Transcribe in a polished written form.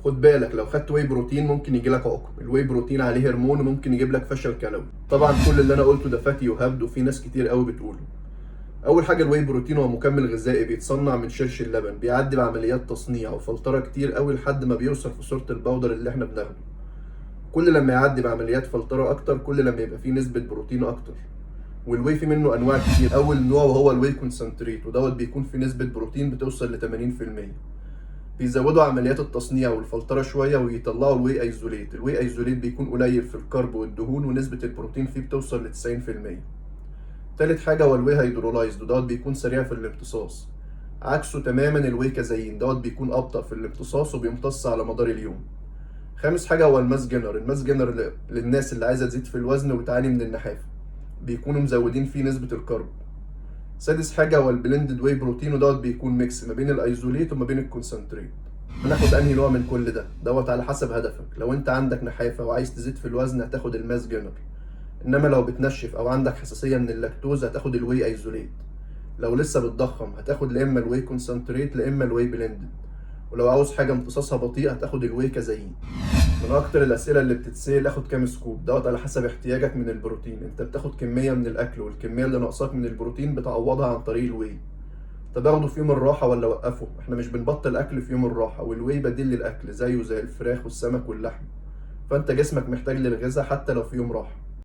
خد بالك لو خدت واي بروتين ممكن يجي لك عقم. الواي بروتين عليه هرمون وممكن يجيب لك فشل كلوي. طبعا كل اللي انا قلته ده فاتي وهبد وفي ناس كتير قوي بتقوله. اول حاجه الواي بروتين هو مكمل غذائي بيتصنع من شرش اللبن، بيعدي بعمليات تصنيع وفلتره كتير قوي لحد ما بيوصل في صوره البودر اللي احنا بناخده. كل لما يعدي بعمليات فلتره اكتر كل لما يبقى فيه نسبه بروتين اكتر. والواي في منه انواع كتير. اول نوع وهو الواي كونسنتريت، ودوت بيكون في نسبه بروتين بتوصل ل 80%. بيزودوا عمليات التصنيع والفلتره شويه ويطلعوا الواي ايزوليت. الواي ايزوليت بيكون قليل في الكرب والدهون ونسبه البروتين فيه بتوصل ل 90%. تالت حاجه هو الواي هيدرولايزد، ودوت بيكون سريع في الامتصاص. عكسه تماما الواي كازايين، دوت بيكون ابطأ في الامتصاص وبيمتص على مدار اليوم. خامس حاجه هو الماس جينر. الماس جينر للناس اللي عايزه تزيد في الوزن وبتعاني من النحافه، بيكونوا مزودين فيه نسبه الكرب. سادس حاجه هو البلندد واي بروتين، ودوت بيكون ميكس ما بين الايزوليت وما بين الكونسنتريت. هناخد انهي نوع من كل ده؟ دوت على حسب هدفك. لو انت عندك نحافه وعايز تزيد في الوزن هتاخد الماس جينر، انما لو بتنشف او عندك حساسيه من اللاكتوز هتاخد الواي ايزوليت. لو لسه بتضخم هتاخد لا اما الواي كونسنتريت لا اما الواي بلندد. ولو عاوز حاجه امتصاصها بطيء هتاخد الواي كازايين. من اكتر الاسئله اللي بتتسال اخد كام سكوب، دوت على حسب احتياجك من البروتين. انت بتاخد كميه من الاكل والكميه اللي ناقصاك من البروتين بتعوضها عن طريق الواي. طب اخده في يوم الراحه ولا اوقفه؟ احنا مش بنبطل اكل في يوم الراحه، والواي بديل للاكل زيه زي الفراخ والسمك واللحم. فانت جسمك محتاج للغذاء حتى لو في يوم راحه.